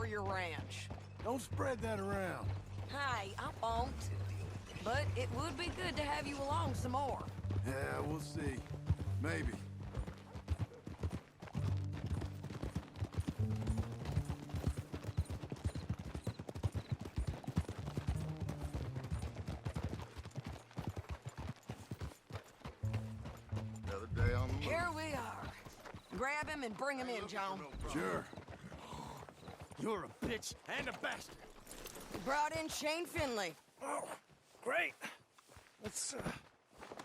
for your ranch. Don't spread that around. Hey, I won't. But it would be good to have you along some more. Yeah, we'll see. Maybe. Another day on the move. Here we are. Grab him and bring him in, John. Sure. You're a bitch and a bastard. We brought in Shane Finley. Oh, great. Let's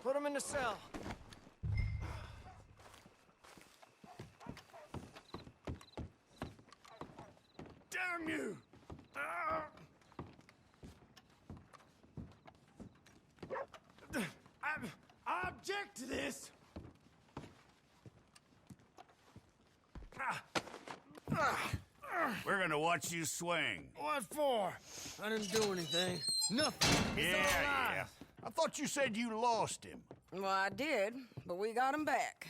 put him in the cell. Damn you! I object to this. We're gonna watch you swing. What for? I didn't do anything. Nothing. It's all lies. I thought you said you lost him. Well, I did, but we got him back.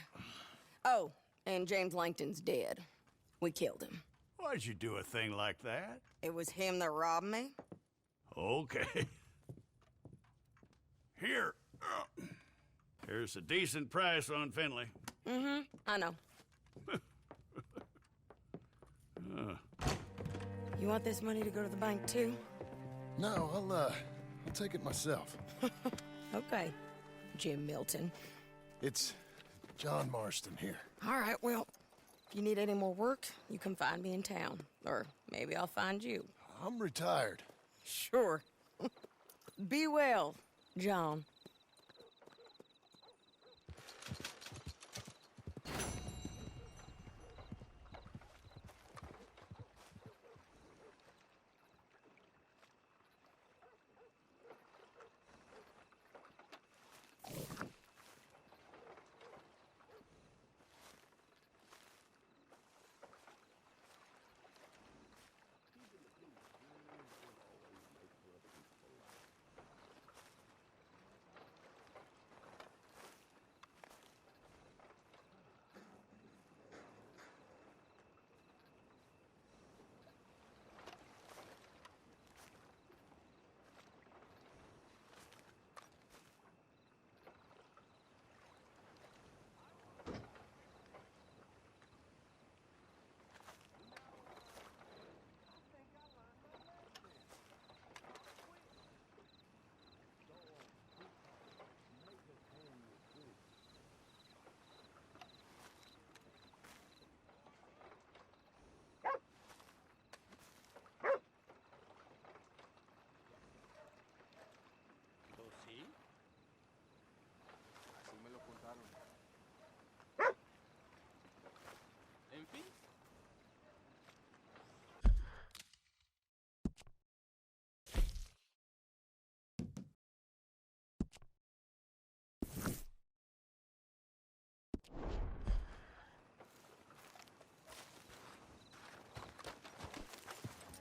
Oh, and James Langton's dead. We killed him. Why'd you do a thing like that? It was him that robbed me. Okay. Here. Here's a decent price on Finley. Mm-hmm, I know. You want this money to go to the bank, too? No, I'll take it myself. Okay, Jim Milton. It's John Marston here. All right, well, if you need any more work, you can find me in town. Or maybe I'll find you. I'm retired. Sure. Be well, John.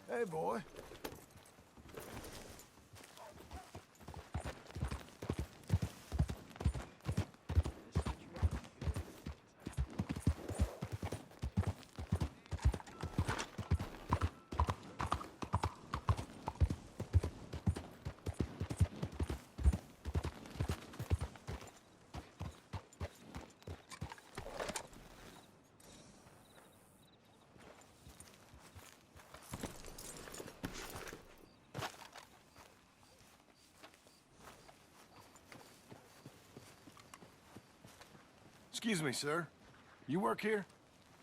Hey, boy. Excuse me, sir. You work here?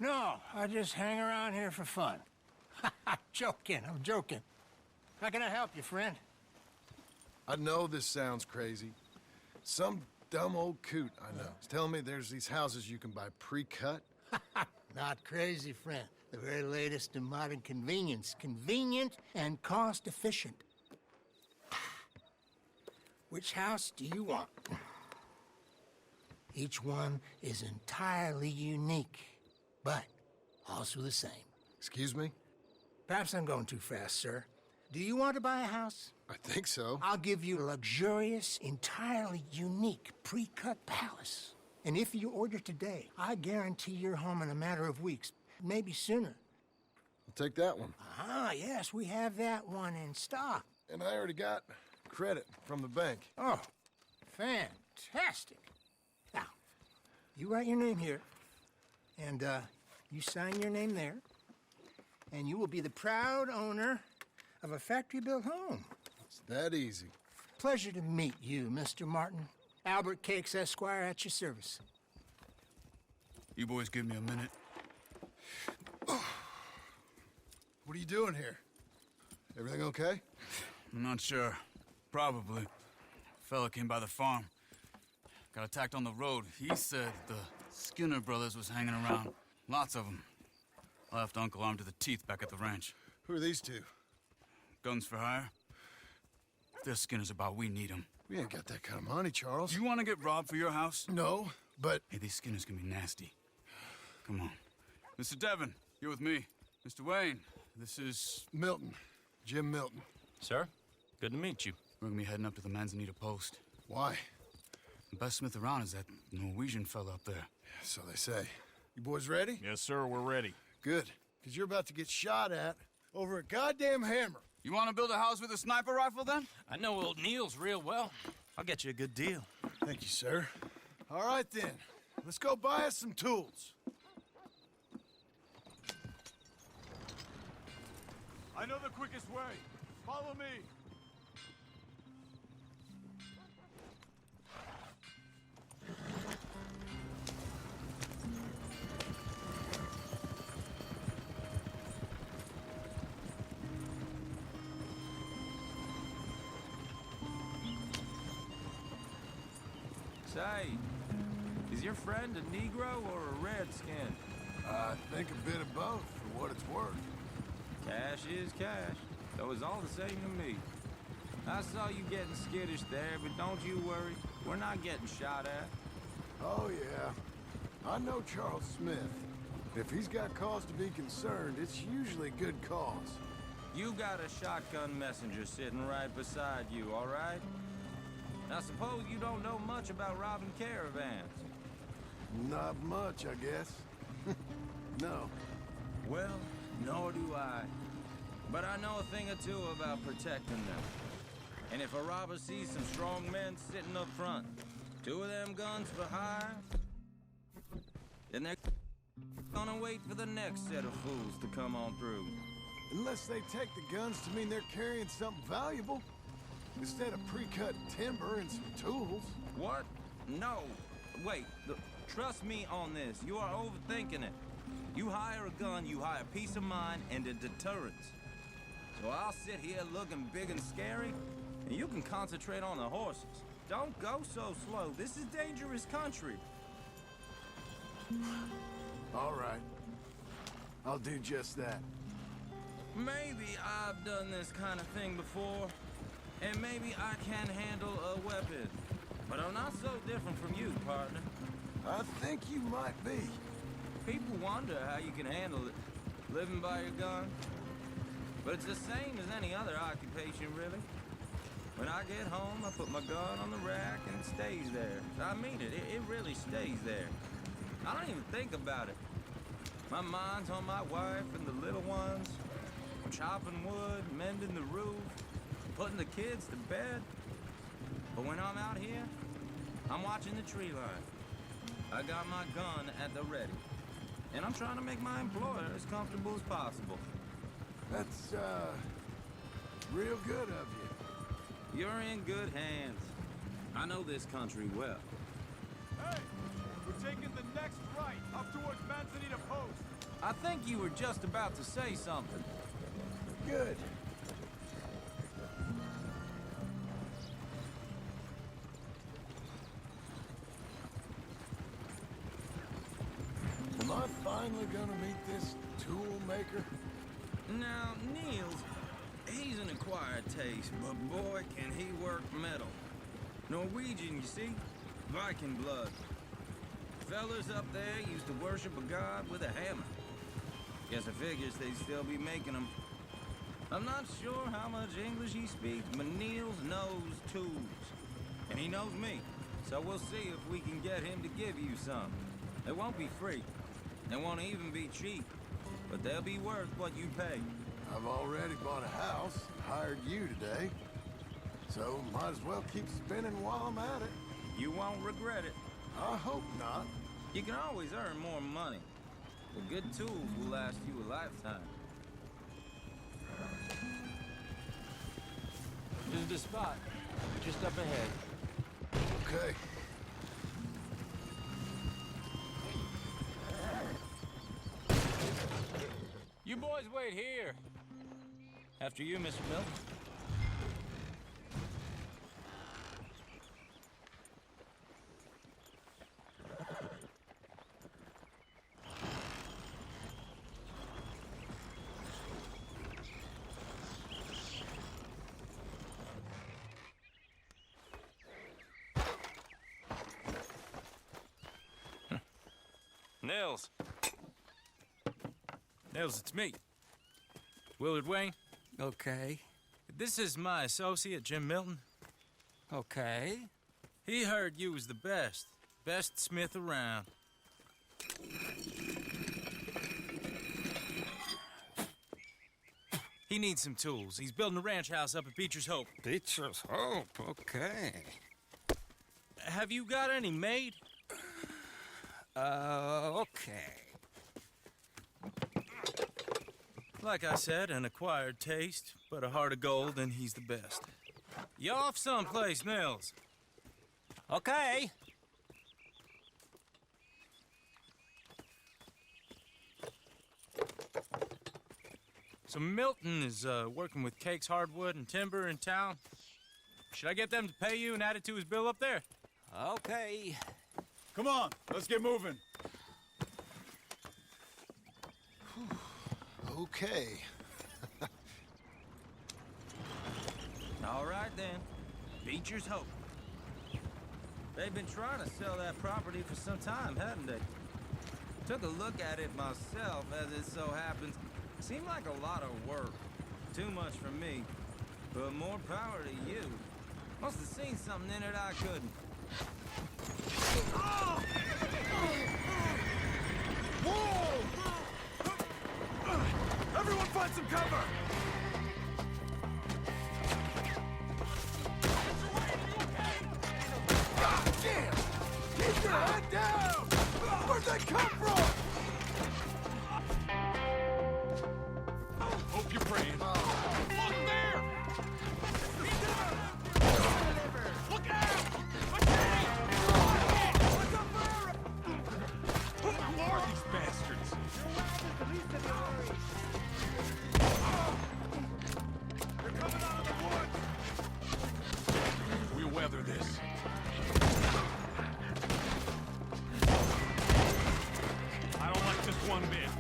No, I just hang around here for fun. I'm joking. How can I help you, friend? I know this sounds crazy. Some dumb old coot I know is telling me there's these houses you can buy pre-cut. Not crazy, friend. The very latest in modern convenience. Convenient and cost-efficient. Which house do you want? Each one is entirely unique, but also the same. Excuse me? Perhaps I'm going too fast, sir. Do you want to buy a house? I think so. I'll give you a luxurious, entirely unique pre-cut palace. And if you order today, I guarantee you're home in a matter of weeks, maybe sooner. I'll take that one. Ah, yes, we have that one in stock. And I already got credit from the bank. Oh, fantastic. Now, you write your name here, and you sign your name there, and you will be the proud owner of a factory-built home. It's that easy. Pleasure to meet you, Mr. Martin. Albert Cakes, Esquire, at your service. You boys give me a minute. What are you doing here? Everything okay? I'm not sure. Probably. Fella came by the farm. Got attacked on the road. He said the Skinner brothers was hanging around. Lots of them. I left Uncle armed to the teeth back at the ranch. Who are these two? Guns for hire? If they're Skinner's about, we need them. We ain't got that kind of money, Charles. You want to get robbed for your house? No, but... Hey, these Skinners can be nasty. Come on. Mr. Devon, you're with me. Mr. Wayne, this is... Milton. Jim Milton. Sir, good to meet you. We're gonna be heading up to the Manzanita post. Why? The best smith around is that Norwegian fella up there. So they say. You boys ready? Yes, sir, we're ready. Good. Because you're about to get shot at over a goddamn hammer. You want to build a house with a sniper rifle, then? I know old Neil's real well. I'll get you a good deal. Thank you, sir. All right, then. Let's go buy us some tools. I know the quickest way. Follow me. Say, is your friend a Negro or a Redskin? I think a bit of both, for what it's worth. Cash is cash, so it's all the same to me. I saw you getting skittish there, but don't you worry. We're not getting shot at. Oh, yeah. I know Charles Smith. If he's got cause to be concerned, it's usually a good cause. You got a shotgun messenger sitting right beside you, all right? Now suppose you don't know much about robbing caravans. Not much, I guess. No. Well, nor do I. But I know a thing or two about protecting them. And if a robber sees some strong men sitting up front, 2 of them guns for hire, then they're gonna wait for the next set of fools to come on through. Unless they take the guns to mean they're carrying something valuable. Instead of pre-cut timber and some tools. What? No. Wait, trust me on this. You are overthinking it. You hire a gun, you hire peace of mind and a deterrence. So I'll sit here looking big and scary, and you can concentrate on the horses. Don't go so slow. This is dangerous country. All right. I'll do just that. Maybe I've done this kind of thing before, and maybe I can handle a weapon. But I'm not so different from you, partner. I think you might be. People wonder how you can handle it, living by your gun. But it's the same as any other occupation, really. When I get home, I put my gun on the rack and it stays there. I mean it, it really stays there. I don't even think about it. My mind's on my wife and the little ones. Chopping wood, mending the roof, putting the kids to bed. But when I'm out here, I'm watching the tree line. I got my gun at the ready. And I'm trying to make my employer as comfortable as possible. That's, real good of you. You're in good hands. I know this country well. Hey, we're taking the next right up towards Manzanita Post. I think you were just about to say something. Good. Am I finally gonna meet this tool maker? Now, Niels, he's an acquired taste, but boy, can he work metal. Norwegian, you see? Viking blood. Fellas up there used to worship a god with a hammer. Guess I figures they'd still be making them. I'm not sure how much English he speaks, but Niels knows tools. And he knows me, so we'll see if we can get him to give you some. It won't be free. It won't even be cheap. but they'll be worth what you pay. I've already bought a house, hired you today. So might as well keep spinning while I'm at it. You won't regret it. I hope not. You can always earn more money, but good tools will last you a lifetime. This is the spot. Just up ahead. Okay. You boys wait here. After you, Mr. Milton. Nils. Nils, it's me. Willard Wayne. Okay. This is my associate, Jim Milton. Okay. He heard you was the best. Best smith around. He needs some tools. He's building a ranch house up at Beecher's Hope. Beecher's Hope, okay. Have you got any made? Okay. Like I said, an acquired taste, but a heart of gold, and he's the best. You off someplace, Nils? Okay. So Milton is working with Cake's Hardwood and Timber in town. Should I get them to pay you and add it to his bill up there? Okay. Come on, let's get moving. Okay. All right, then. Beecher's Hope. They've been trying to sell that property for some time, hadn't they? Took a look at it myself, as it so happens. Seemed like a lot of work. Too much for me. But more power to you. Must have seen something in it I couldn't. Whoa! Everyone find some cover! God damn! Keep your head down! Where'd they come from? Hope you're praying. Look there! Look out! Who are these bastards? They're coming out of the woods! We'll weather this. I don't like this one bit.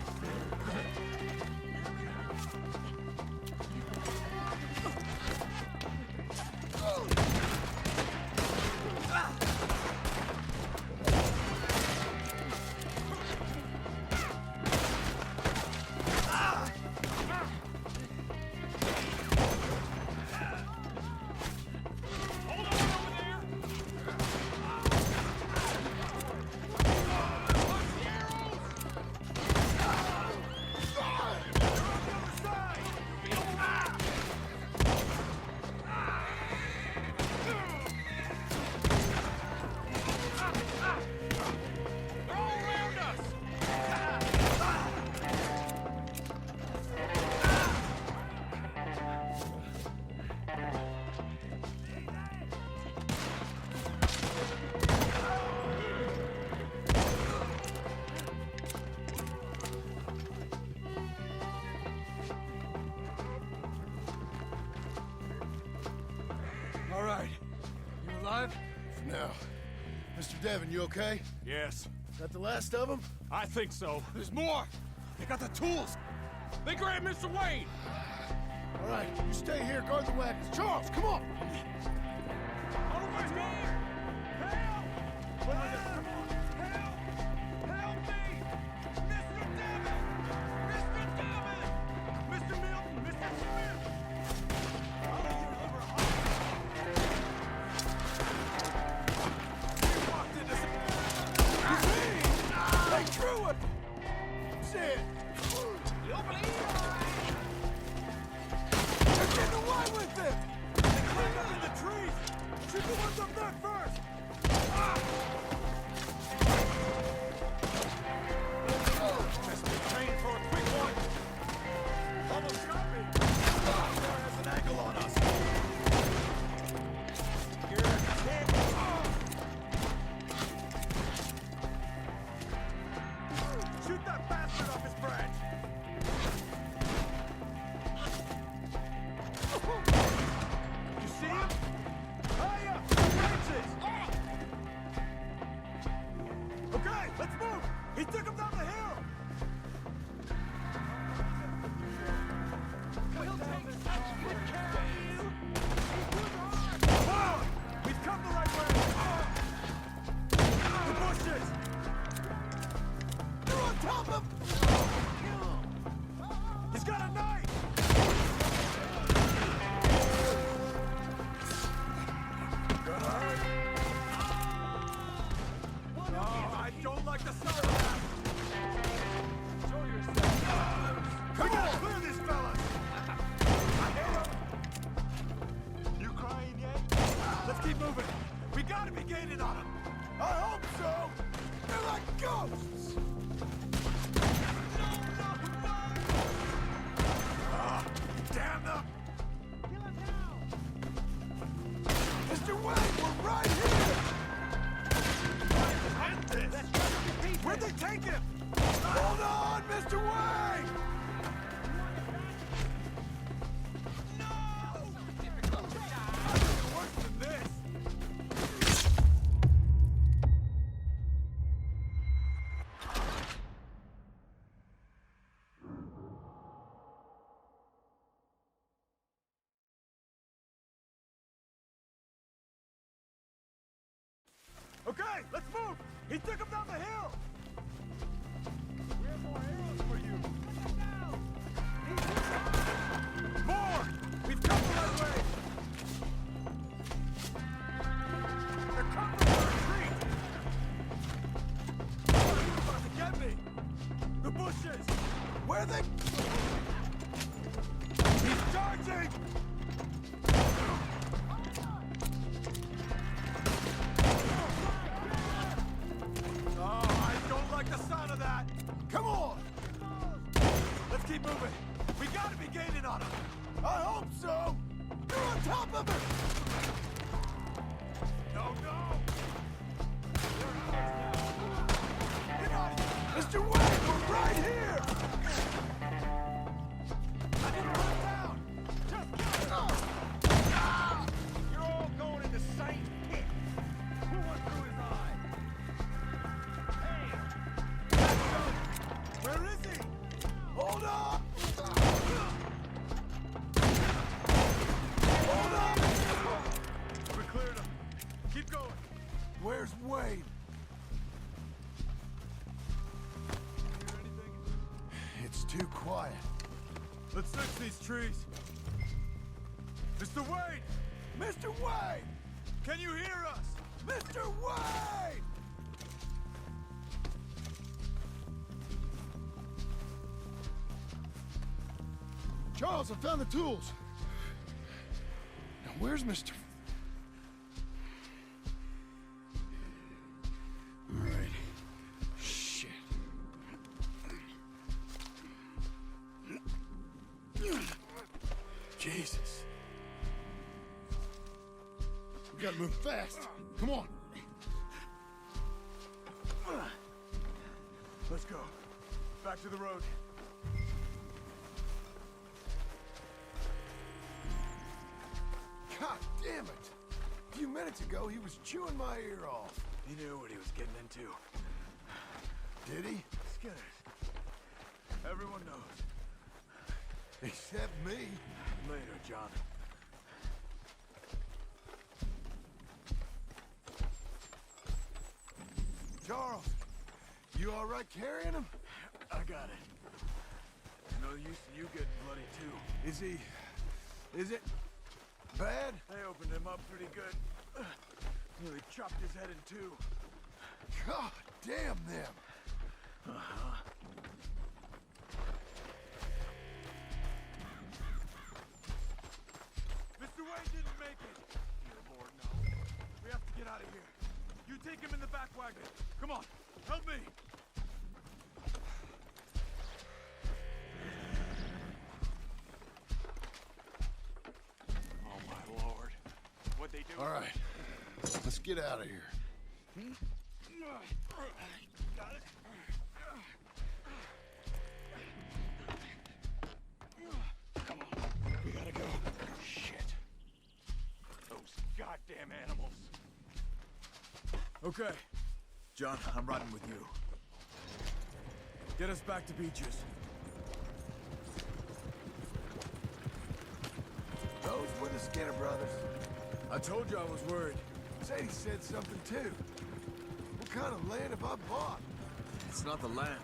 All right. You alive? For now. Mr. Devon, you okay? Yes, Is that the last of them? I think so. There's more! They got the tools! They grabbed Mr. Wayne! All right, you stay here, guard the wagons. Charles, come on! Otherwise, go! Help! Come on! Help! Help me! Mr. Devon! Mr. Devon! Mr. Milton! Mr. Smith! I'll get over a We walked into some... They drew it! That's it! They're getting away with it! They climbed up in the trees! Shoot the ones up there first! Missed the train for a quick one! Almost got me! There has an angle on us! You're dead! Shoot that bastard off his branch! You see him? High up! Branches! Okay, let's move! He took him down the hill! Forward! We've come the right way! The bushes! You're on top of... He's got a knife! Gonna hurt. Oh, I don't like the sound of that! Show yourself! Come on! Clear this, fellas! I hit him! You crying yet? Let's keep moving! We gotta be gaining on him! I hope so! They're like ghosts! Ah, damn them! Mr. Wayne, we're right here! End this! Where'd they take him? Hold on, Mr. Wayne! No! Worse than this! Okay, let's move! He took him down the hill! We have more arrows for you! More! We've come the right way! They're coming for a retreat! He's about to get me! The bushes! Where are they? He's charging! Oh, I don't like the sound of that! Come on! Let's keep moving! We gotta be gaining on him! I hope so! You're on top of him! No, no! They're ours now! Get out of here! Mr. Wayne, we're right here! I didn't put it down! Just kill him! You're all going in the same pit! Who went through his eye? Where is he? Hold on! Hold on! We cleared him. Keep going. Where's Wade? Hear anything? It's too quiet. Let's search these trees. Mr. Wade! Mr. Wade! Can you hear us? Mr. Wade! Charles, I found the tools. Now, where's Mr. All right. Shit. Jesus. We gotta move fast. Come on. Let's go. Back to the road. God damn it! A few minutes ago, he was chewing my ear off. He knew what he was getting into. Did he? Skinners. Everyone knows. Except me. Later, John. Charles, you all right carrying him? I got it. No use in you getting bloody, too. Is it bad? They opened him up pretty good. Nearly chopped his head in two. God damn them. Help me! Oh, my lord. What'd they do? All right, let's get out of here. Got it. Come on. We gotta go. Shit. Those goddamn animals. Okay. John, I'm riding with you. Get us back to Beaches. Those were the Skinner brothers. I told you I was worried. Sadie said something too. What kind of land have I bought? It's not the land.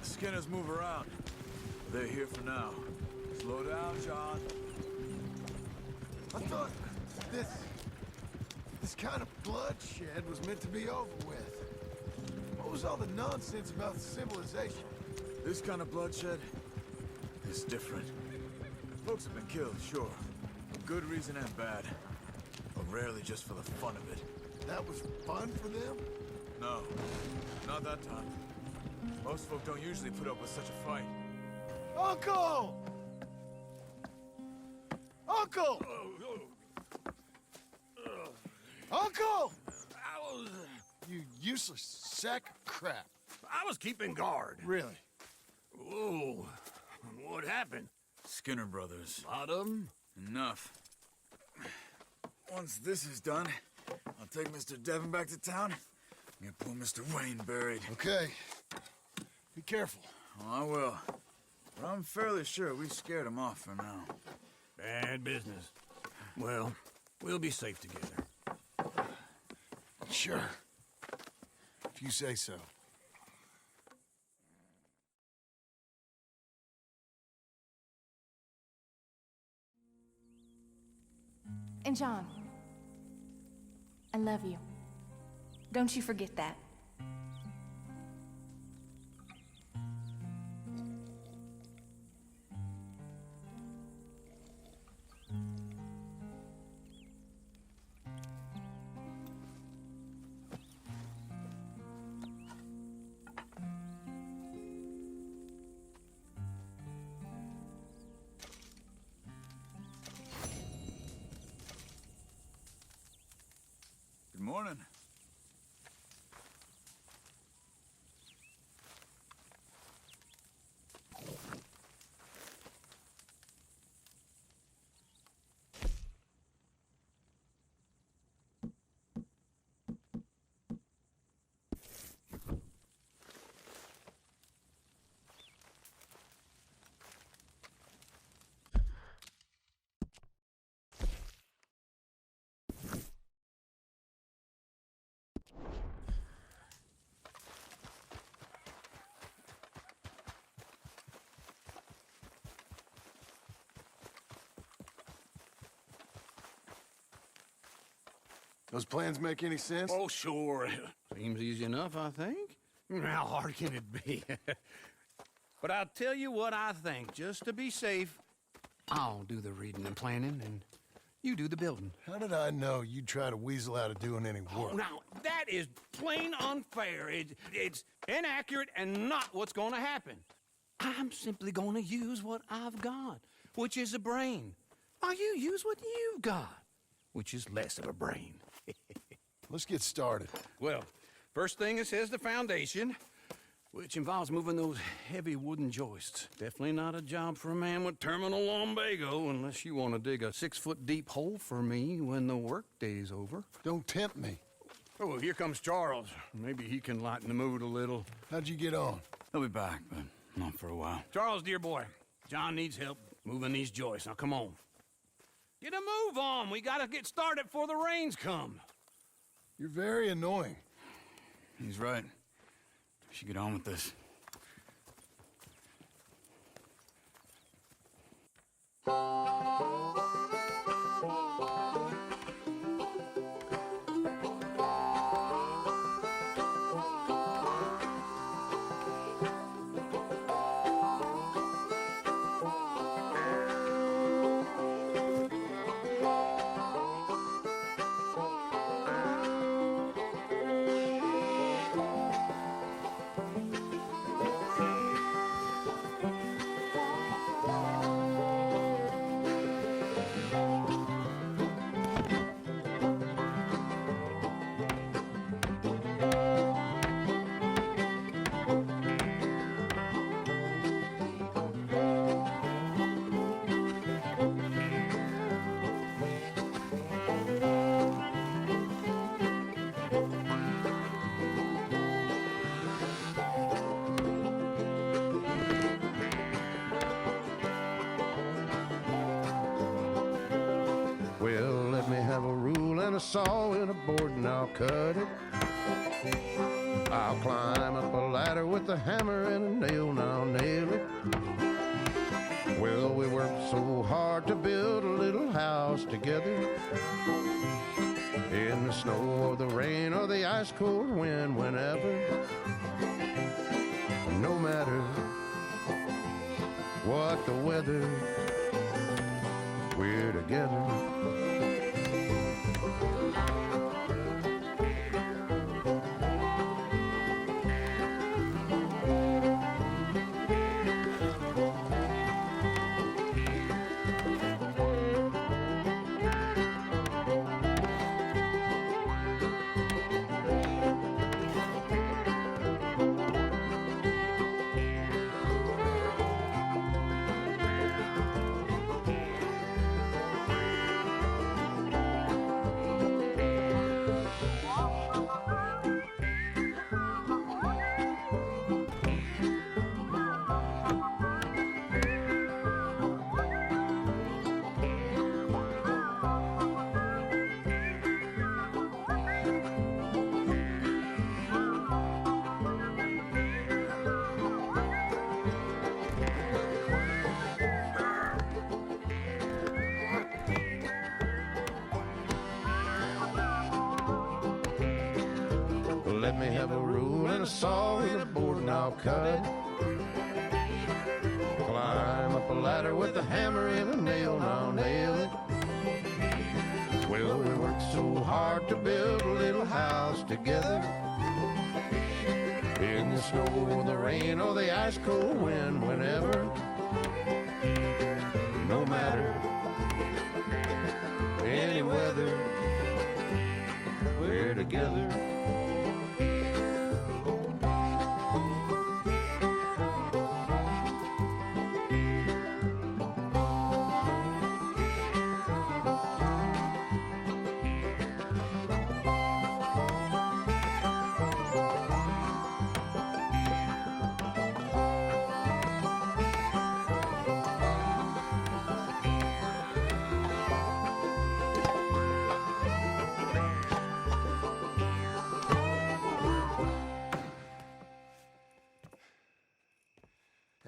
The Skinners move around. But they're here for now. Slow down, John. I thought this kind of bloodshed was meant to be over with. What was all the nonsense about civilization? This kind of bloodshed is different. Folks have been killed, sure. For good reason and bad. But rarely just for the fun of it. That was fun for them? No, not that time. Most folk don't usually put up with such a fight. Uncle! Uncle! Uncle! You useless sack of crap. I was keeping guard. Really? Whoa. What happened? Skinner brothers. Lot of 'em? Enough. Once this is done, I'll take Mr. Devon back to town and get poor Mr. Wayne buried. Okay. Be careful. Oh, I will. But I'm fairly sure we scared him off for now. Bad business. Well, we'll be safe together. Sure. If you say so. And John, I love you. Don't you forget that. Good morning. Those plans make any sense? Oh, sure. Seems easy enough, I think. How hard can it be? But I'll tell you what I think. Just to be safe, I'll do the reading and planning, and you do the building. How did I know you'd try to weasel out of doing any work? Now, that is plain unfair. It's inaccurate and not what's going to happen. I'm simply going to use what I've got, which is a brain. While you use what you've got, which is less of a brain. Let's get started. Well, first thing it says the foundation, which involves moving those heavy wooden joists. Definitely not a job for a man with terminal lumbago unless you want to dig a 6-foot deep hole for me when the workday's over. Don't tempt me. Oh, here comes Charles. Maybe he can lighten the mood a little. How'd you get on? He'll be back, but not for a while. Charles, dear boy, John needs help moving these joists. Now, come on. Get a move on. We gotta get started before the rains come. You're very annoying. He's right. We should get on with this. a saw and a board and I'll cut it. I'll climb up a ladder with a hammer and a nail and I'll nail it. Well, we worked so hard to build a little house together. In the snow or the rain or the ice cold wind, whenever. No matter what the weather, we're together. Let me have a rule and a saw and a board and I'll cut it. Climb up a ladder with a hammer and a nail and I'll nail it. Well, we worked so hard to build a little house together. In the snow or the rain or the ice cold wind, whenever. No matter any weather, we're together.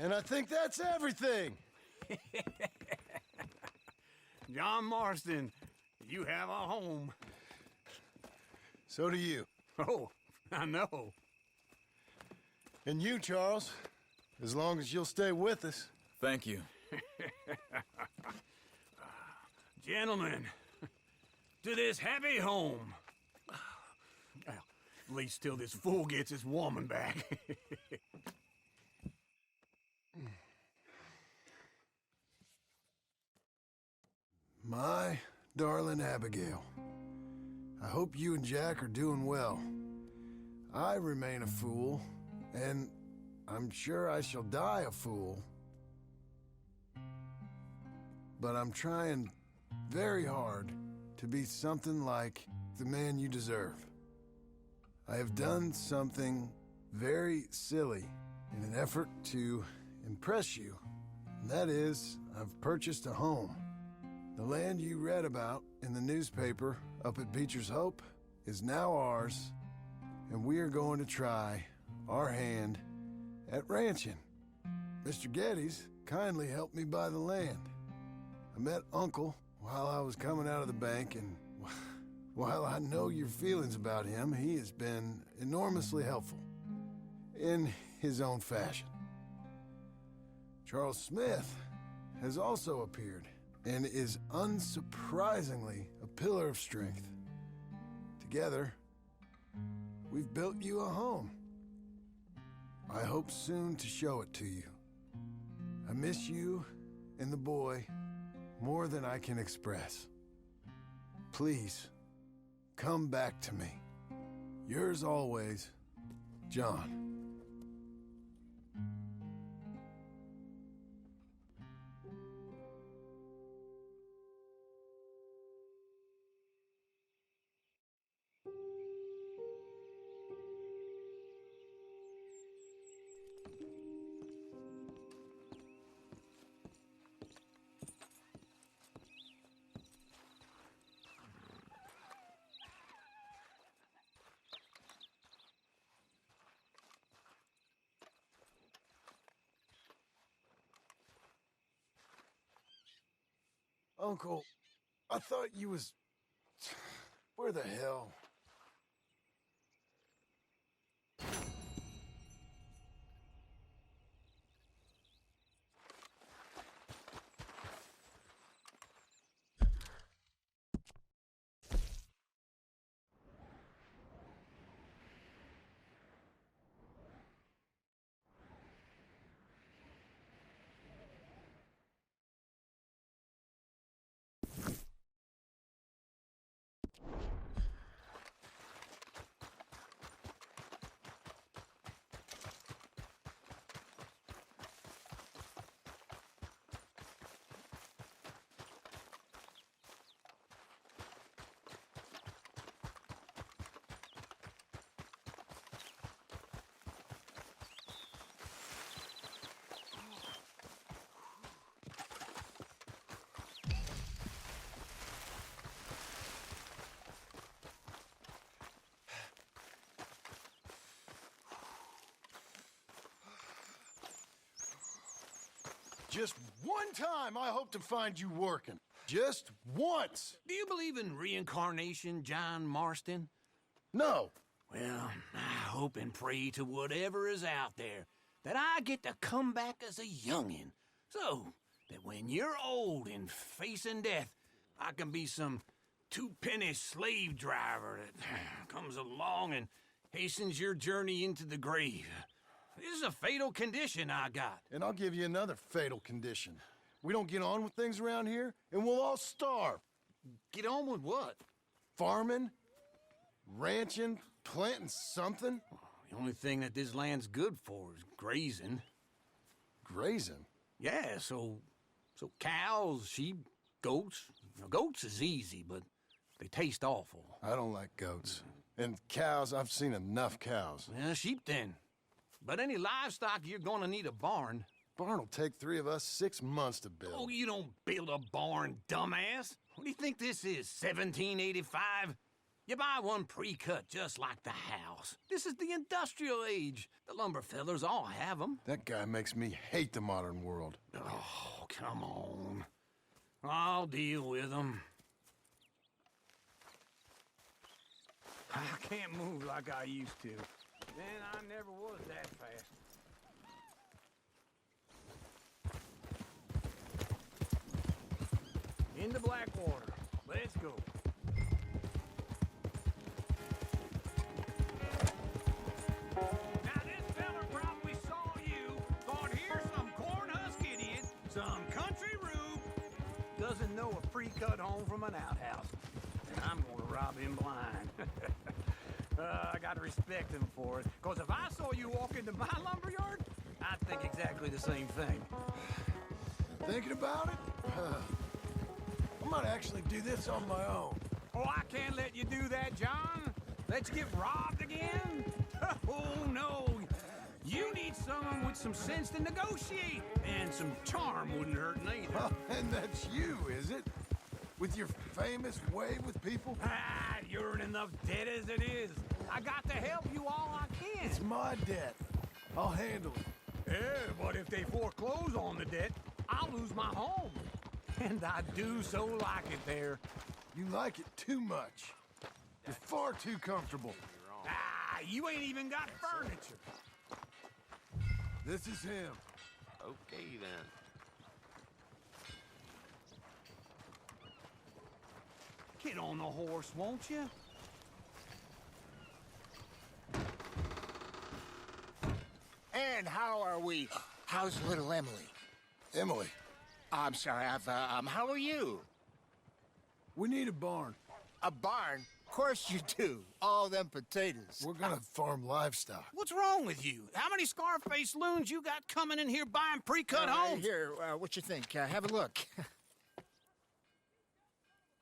And I think that's everything. John Marston, you have a home. So do you. Oh, I know. And you, Charles, as long as you'll stay with us. Thank you. Gentlemen, to this happy home. Well, at least till this fool gets his woman back. My darling Abigail, I hope you and Jack are doing well. I remain a fool, and I'm sure I shall die a fool. But I'm trying very hard to be something like the man you deserve. I have done something very silly in an effort to impress you, and that is, I've purchased a home. The land you read about in the newspaper up at Beecher's Hope is now ours, and we are going to try our hand at ranching. Mr. Geddes kindly helped me buy the land. I met Uncle while I was coming out of the bank, and while I know your feelings about him, he has been enormously helpful in his own fashion. Charles Smith has also appeared and is unsurprisingly a pillar of strength. Together, we've built you a home. I hope soon to show it to you. I miss you and the boy more than I can express. Please, come back to me. Yours always, John. Uncle, I thought you was... Where the hell? Just one time I hope to find you working. Just once. Do you believe in reincarnation, John Marston? No. Well, I hope and pray to whatever is out there that I get to come back as a youngin', so that when you're old and facing death, I can be some two-penny slave driver that comes along and hastens your journey into the grave. This is a fatal condition I got. And I'll give you another fatal condition. We don't get on with things around here, and we'll all starve. Get on with what? Farming, ranching, planting something. The only thing that this land's good for is grazing. Grazing? Yeah, so cows, sheep, goats. Now, goats is easy, but they taste awful. I don't like goats. And cows, I've seen enough cows. Yeah, sheep then. But any livestock, you're gonna need a barn. Barn will take 3 of us 6 months to build. Oh, you don't build a barn, dumbass. What do you think this is, 1785? You buy one pre-cut just like the house. This is the industrial age. The lumber fellers all have them. That guy makes me hate the modern world. Oh, come on. I'll deal with them. I can't move like I used to. Man, I never was that fast. Into Blackwater. Let's go. Now, this fella probably saw you, thought here's some corn-husk idiot, some country rube, doesn't know a pre-cut home from an outhouse. And I'm gonna rob him blind. I gotta respect him for it, because if I saw you walk into my lumberyard, I'd think exactly the same thing. Thinking about it? I might actually do this on my own. Oh, I can't let you do that, John. Let's get robbed again? Oh, no. You need someone with some sense to negotiate, and some charm wouldn't hurt neither. And that's you, is it? With your famous way with people? Ah, you're in enough debt as it is. I got to help you all I can. It's my debt. I'll handle it. Yeah, but if they foreclose on the debt, I'll lose my home. And I do so like it there. You like it too much. You're far too comfortable. Ah, you ain't even got furniture. This is him. Okay, then. Get on the horse, won't you? And how are we? How's little Emily? Emily, I'm sorry, how are you? we need a barn. A barn? Of course you do. All them potatoes. We're gonna farm livestock. What's wrong with you? How many Scarface loons you got coming in here buying pre-cut homes? Here, what you think? Have a look.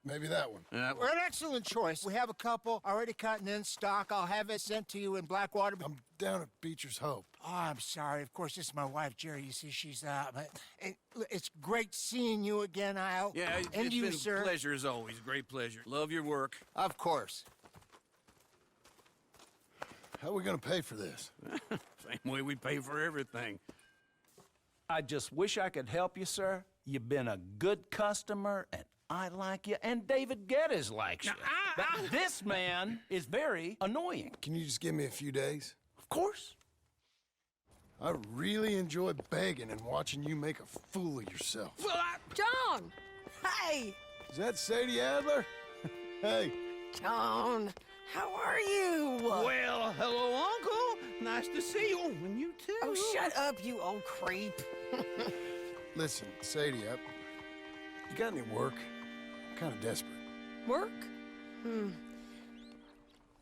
Maybe that one. We're an excellent choice. We have a couple already cut and in stock. I'll have it sent to you in Blackwater. I'm down at Beecher's Hope. Oh, I'm sorry. Of course, this is my wife, Jerry. You see, she's but it's great seeing you again, Al. Yeah, and it's you, been sir. a pleasure as always. Great pleasure. Love your work. Of course. How are we gonna pay for this? Same way we pay for everything. I just wish I could help you, sir. You've been a good customer, and I like you, and David Geddes likes you. But this man is very annoying. Can you just give me a few days? Of course. I really enjoy begging and watching you make a fool of yourself. Well, John! Hey! Is that Sadie Adler? Hey. John, how are you? Well, hello, Uncle. Nice to see you. Oh, and you too. Oh, shut up, you old creep. Listen, Sadie, you got any work? I'm kind of desperate. Work?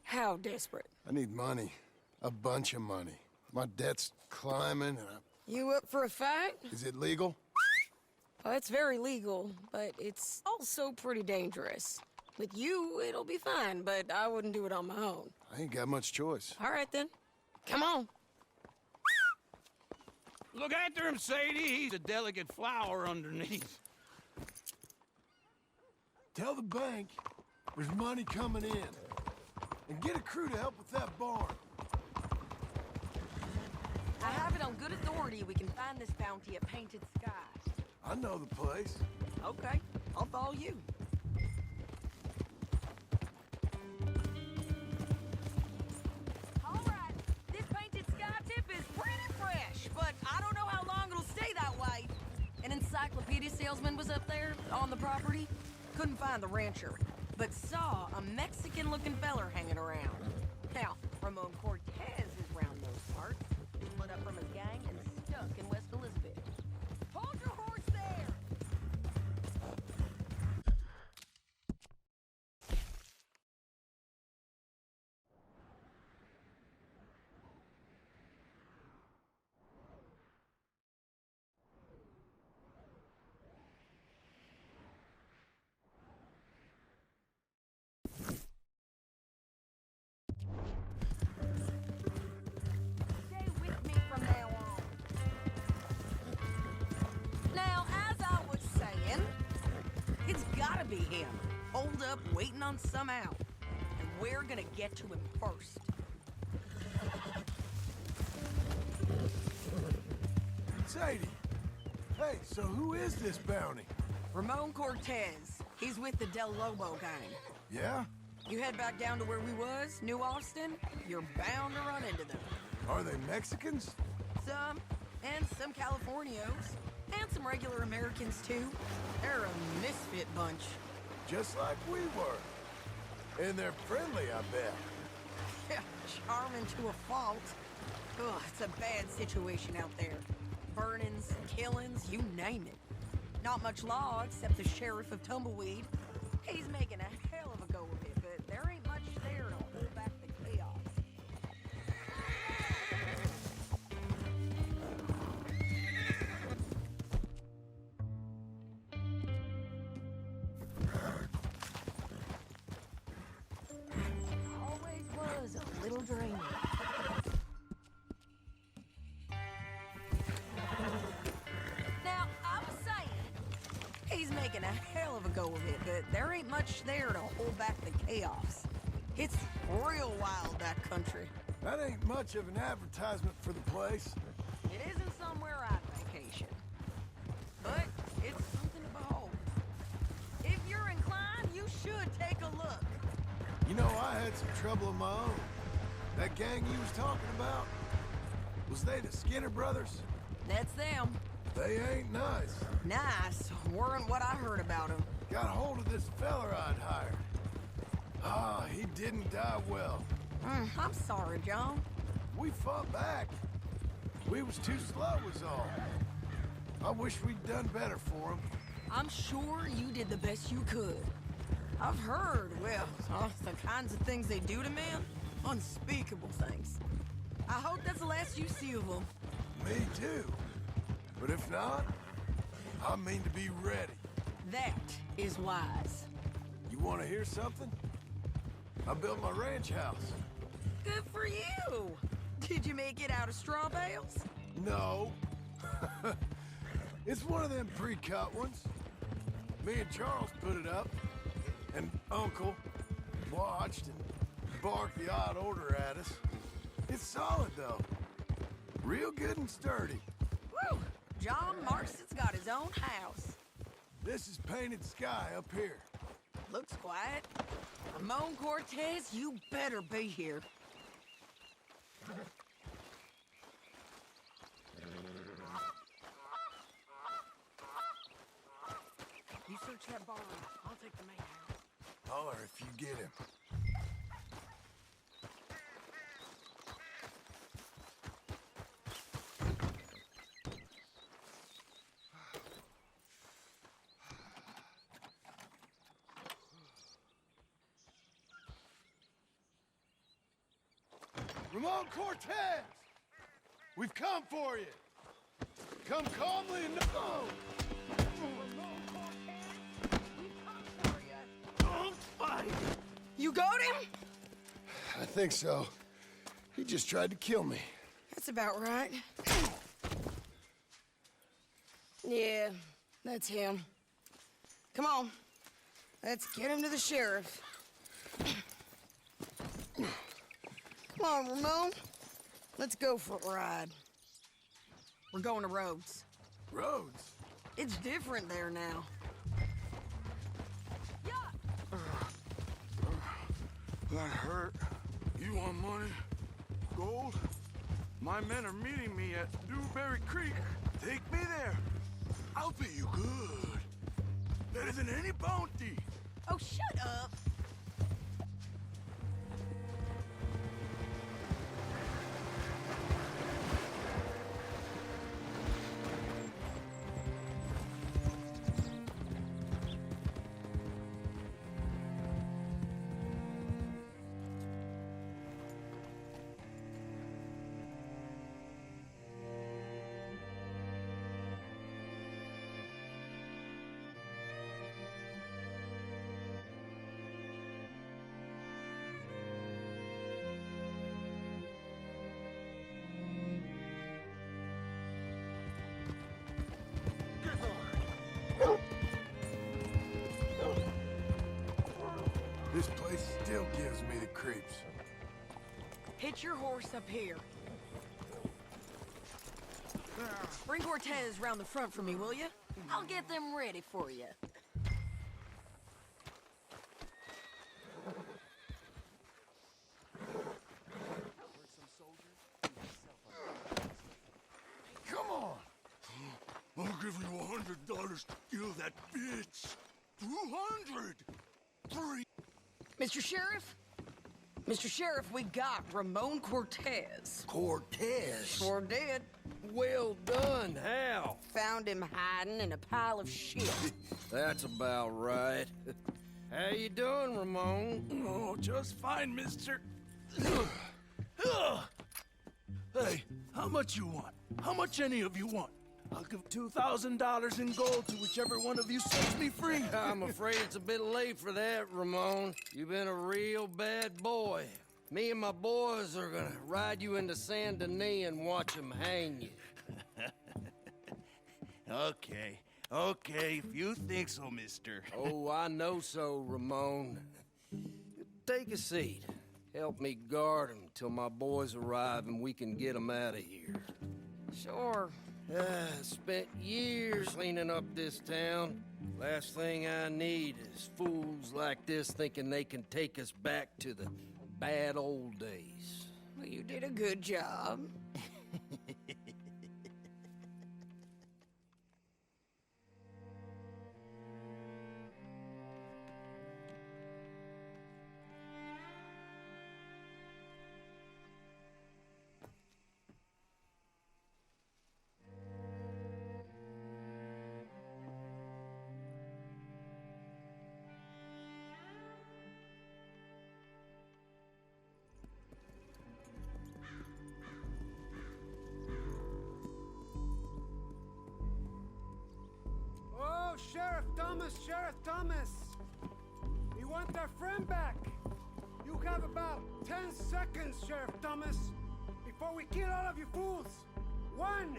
How desperate? I need money. A bunch of money. My debt's climbing, and You up for a fight? Is it legal? Well, it's very legal, but it's also pretty dangerous. With you, it'll be fine, but I wouldn't do it on my own. I ain't got much choice. All right, then. Come on. Look after him, Sadie. He's a delicate flower underneath. Tell the bank there's money coming in. And get a crew to help with that barn. I have it on good authority we can find this bounty at Painted Sky. I know the place. Okay, I'll follow you. All right, this Painted Sky tip is pretty fresh, but I don't know how long it'll stay that way. An encyclopedia salesman was up there on the property. Couldn't find the rancher, but saw a Mexican-looking feller hanging around. Now, Ramon Cortez is round those parts. Split up from his gang and stuck in West Elizabeth. Hold your horse there! Stay with me from now on. Now, as I was saying, it's gotta be him. Hold up, waiting on some out. And we're gonna get to him first. Sadie. Hey, so who is this bounty? Ramon Cortez. He's with the Del Lobo gang. Yeah? You head back down to where we was, New Austin, you're bound to run into them. Are they Mexicans? Some, and some Californios, and some regular Americans too. They're a misfit bunch. Just like we were. And they're friendly, I bet. Yeah, charming to a fault. Ugh, it's a bad situation out there. Burnings, killings, you name it. Not much law except the sheriff of Tumbleweed. He's making a hell of a go of it, but there ain't much there to hold back the chaos. Always was a little draining. Now, I was saying, he's making a hell of a go of it, but there ain't much there to hold back the chaos. It's real wild, that country. That ain't much of an advertisement for the place. It isn't somewhere I'd vacation. But it's something to behold. If you're inclined, you should take a look. You know, I had some trouble of my own. That gang you was talking about, was they the Skinner brothers? That's them. They ain't nice. Nice. Weren't what I heard about them. Got hold of this feller I'd hired. Ah, he didn't die well. I'm sorry, John. We fought back. We was too slow was all. I wish we'd done better for him. I'm sure you did the best you could. I've heard, well, the kinds of things they do to men. Unspeakable things. I hope that's the last you see of them. Me too. But if not, I mean to be ready. That is wise. You want to hear something? I built my ranch house. Good for you. Did you make it out of straw bales? No. It's one of them pre-cut ones. Me and Charles put it up, and Uncle watched and barked the odd order at us. It's solid, though. Real good and sturdy. Woo! John Marston's got his own house. This is Painted Sky up here. Looks quiet. Ramon Cortez, you better be here. You search that barn. I'll take the main house. Holler if you get him. Ramon Cortez! We've come for you! Come calmly and no! Don't fight! You got him? I think so. He just tried to kill me. That's about right. Yeah, that's him. Come on. Let's get him to the sheriff. Come on, Ramon. Let's go for a ride. We're going to Rhodes. Rhodes? It's different there now. That hurt. You want money? Gold? My men are meeting me at Dewberry Creek. Take me there. I'll pay you good. Better than any bounty. Oh, shut up. This place still gives me the creeps. Hitch your horse up here. Bring Cortez round the front for me, will you? I'll get them ready for you. Come on! I'll give you $100 to kill that bitch. 200. 3. Mr. Sheriff? Mr. Sheriff, we got Ramon Cortez. Cortez? Sure did. Well done. How? Found him hiding in a pile of shit. That's about right. How you doing, Ramon? Oh, just fine, mister. Hey, how much you want? How much any of you want? I'll give $2,000 in gold to whichever one of you sets me free. I'm afraid it's a bit late for that, Ramon. You've been a real bad boy. Me and my boys are gonna ride you into Saint Denis and watch them hang you. Okay, if you think so, mister. Oh, I know so, Ramon. Take a seat. Help me guard them till my boys arrive and we can get them out of here. Sure. Spent years cleaning up this town. Last thing I need is fools like this thinking they can take us back to the bad old days. Well, you did a good job. Oh, Sheriff Thomas! We want our friend back! You have about 10 seconds, Sheriff Thomas, before we kill all of you fools! 1!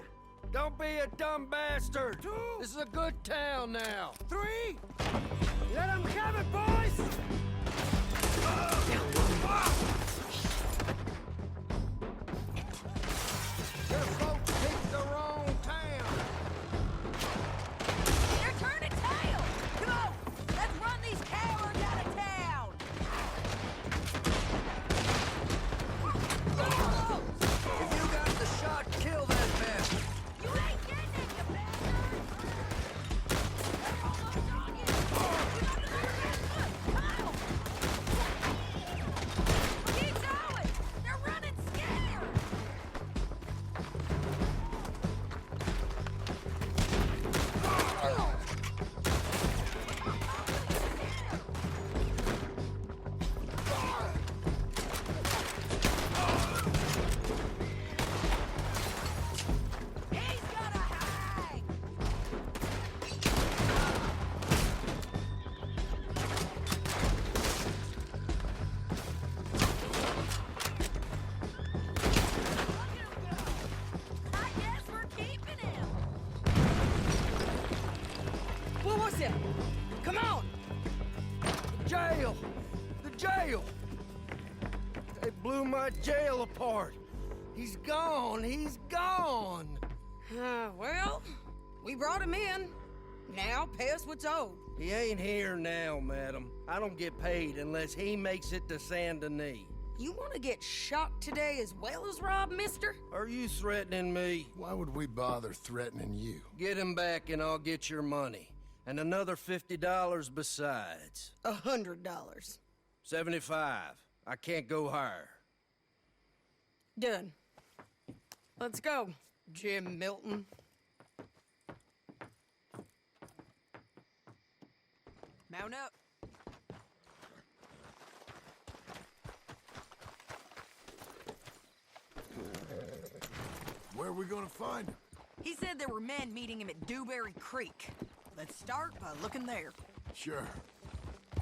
Don't be a dumb bastard! 2! This is a good town now! 3! Let them have it, boys! Your folks picked the wrong town! They're turning tail! Chase him! Come on! Jail! The jail! They blew my jail apart. He's gone. He's gone. Well, we brought him in. Now pay us what's owed. He ain't here now, madam. I don't get paid unless he makes it to Saint Denis. You want to get shot today as well as rob, mister? Are you threatening me? Why would we bother threatening you? Get him back and I'll get your money. And another $50 besides. $100. 75. I can't go higher. Done. Let's go, Jim Milton. Mount up. Where are we gonna find him? He said there were men meeting him at Dewberry Creek. Let's start by looking there. Sure.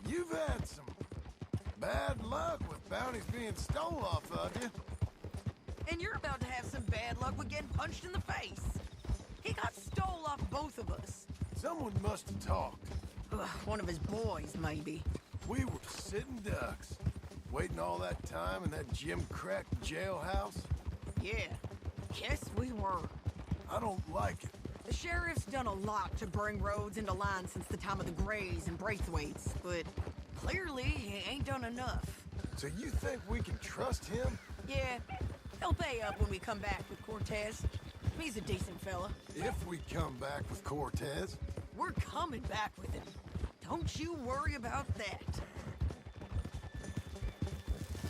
You've had some bad luck with bounties being stole off of you. And you're about to have some bad luck with getting punched in the face. He got stole off both of us. Someone must have talked. Ugh, one of his boys, maybe. We were sitting ducks, waiting all that time in that gim-crack jailhouse. Yeah, yes we were. I don't like it. The sheriff's done a lot to bring roads into line since the time of the Grays and Braithwaites, but clearly he ain't done enough. So you think we can trust him? Yeah, he'll pay up when we come back with Cortez. He's a decent fella. If we come back with Cortez? We're coming back with him. Don't you worry about that.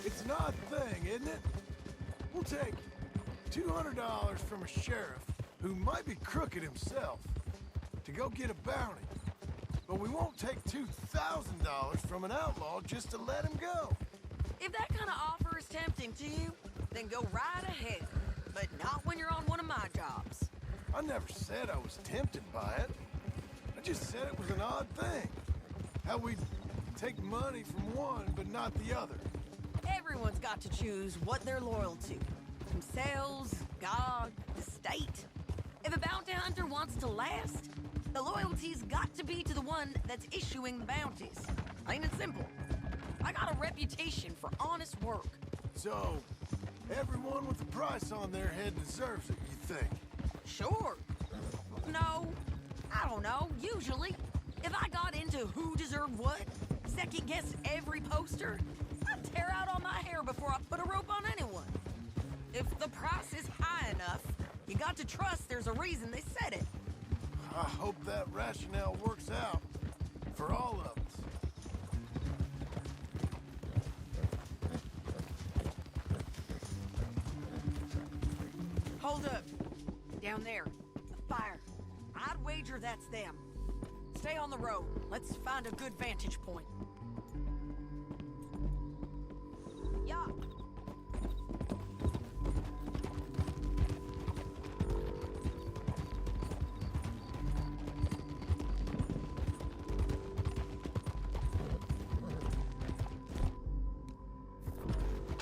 It's an odd thing, isn't it? We'll take $200 from a sheriff who might be crooked himself to go get a bounty. But we won't take $2,000 from an outlaw just to let him go. If that kind of offer is tempting to you, then go right ahead. But not when you're on one of my jobs. I never said I was tempted by it. I just said it was an odd thing. How we'd take money from one but not the other. Everyone's got to choose what they're loyal to. Themselves, God, the state. If a bounty hunter wants to last, the loyalty's got to be to the one that's issuing the bounties. Plain and simple. I got a reputation for honest work. So, everyone with a price on their head deserves it, you think? Sure. No, I don't know, usually. If I got into who deserved what, second-guessed every poster, I'd tear out all my hair before I put a rope on anyone. If the price is high enough, you got to trust there's a reason they said it. I hope that rationale works out for all of us. Hold up. Down there. The fire. I'd wager that's them. Stay on the road. Let's find a good vantage point. Yeah.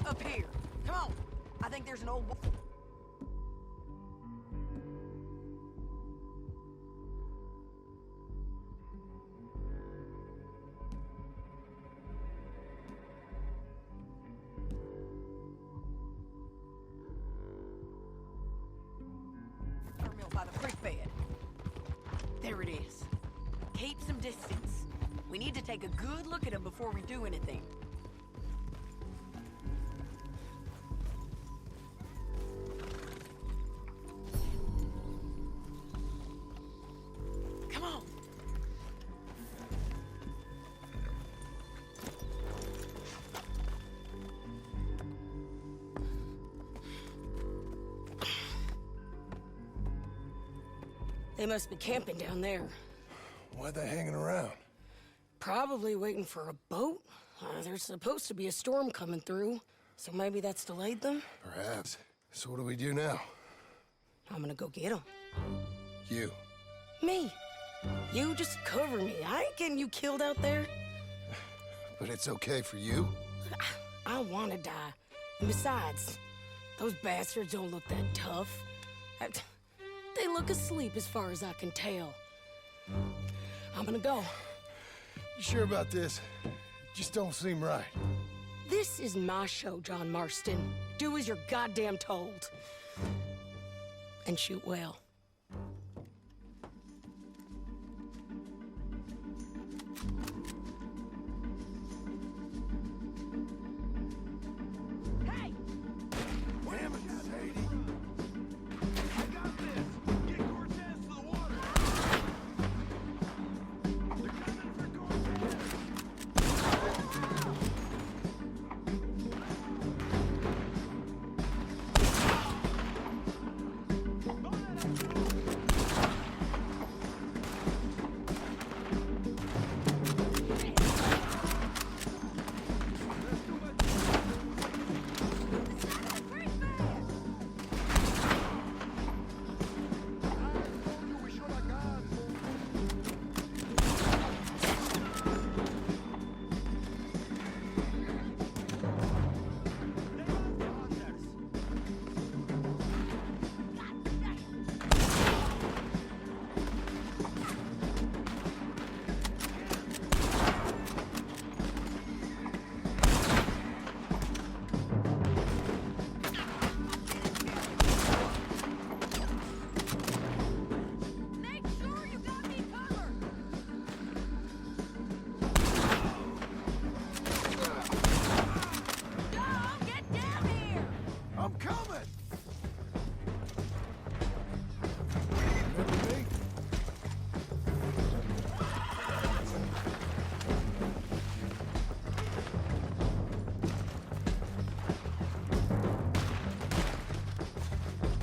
Up here. Come on. I think there's an old... by the creek bed. There it is. Keep some distance. We need to take a good look at him before we do anything. Come on. They must be camping down there. Why are they hanging around? Probably waiting for a boat. There's supposed to be a storm coming through, so maybe that's delayed them? Perhaps. So what do we do now? I'm gonna go get them. You. Me. You just cover me. I ain't getting you killed out there. But it's okay for you? I want to die. And besides, those bastards don't look that tough. They look asleep as far as I can tell. I'm gonna go. You sure about this? Just don't seem right. This is my show, John Marston. Do as you're goddamn told. And shoot well. Hey! Damn it, Sadie. I got this. Get Cortez to the water. They're coming for Cortez. Make sure you got me covered! John, get down here! I'm coming! Remember me?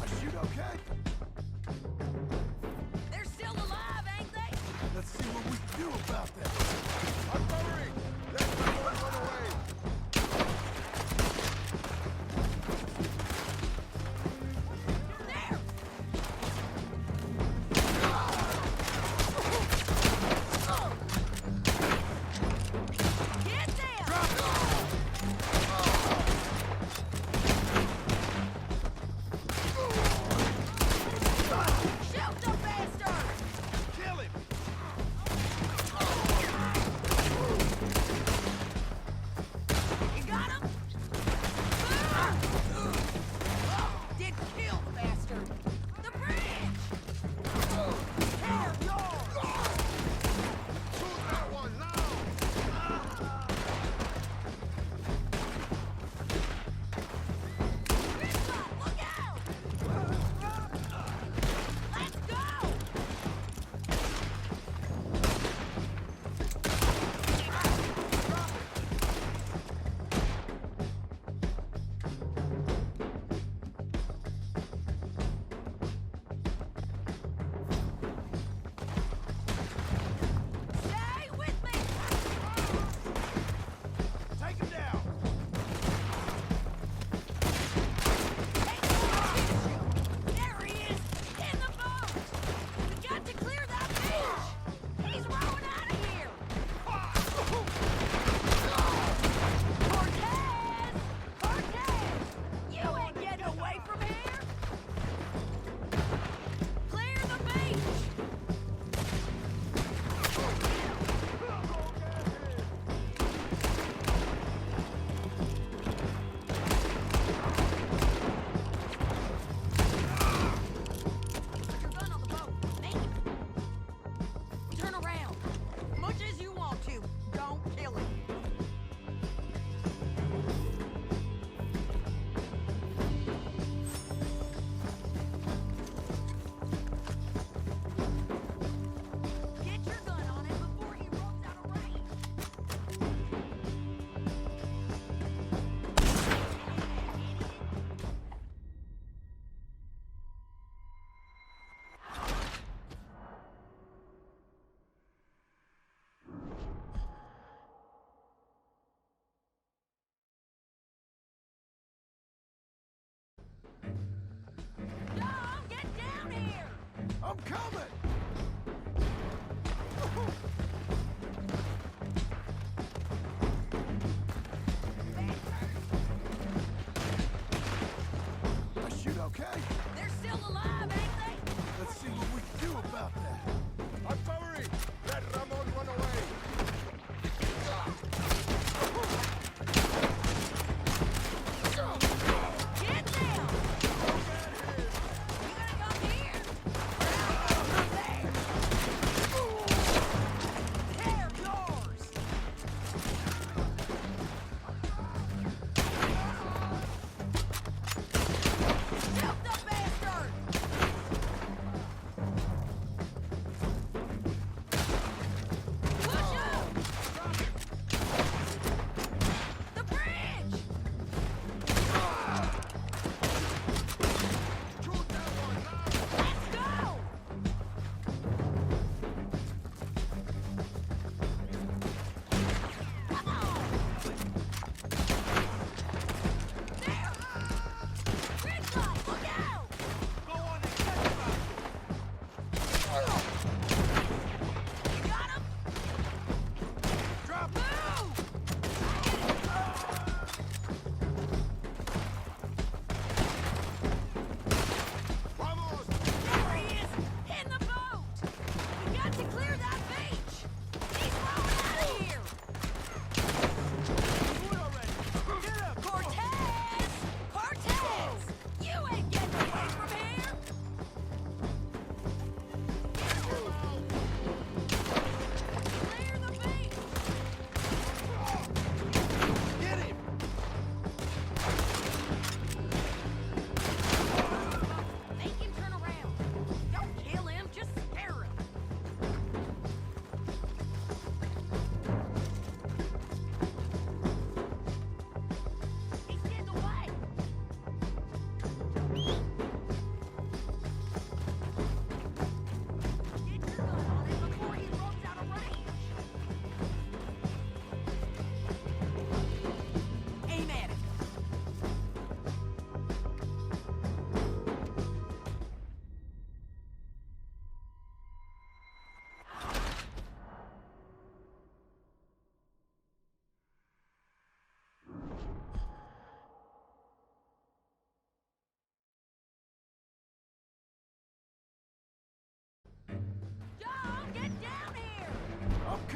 I shoot okay? They're still alive, ain't they? Let's see what we can do about that. I'm covering. Let someone run away. There! Get down! Shoot the bastard! Kill him. You got him? Did kill the bastard. The bridge! Shoot that one now. Gridlock, look out! Let's go! Stay with me! Take him down. There he is! In the boat! We got to clear that beach! He's rowing out of here! Cortez! Cortez! You ain't getting away from here! Clear the beach! Put your gun on the boat. Make it. Turn around. Much as you want to. Don't kill him. Get your gun on him before he runs out of range. John, get down here! I'm coming! I shoot okay? They're still alive, ain't they? Let's see what we can do about that. I'm covering. That rum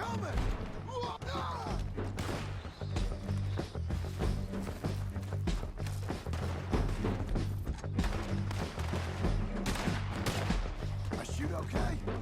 coming! I shoot okay?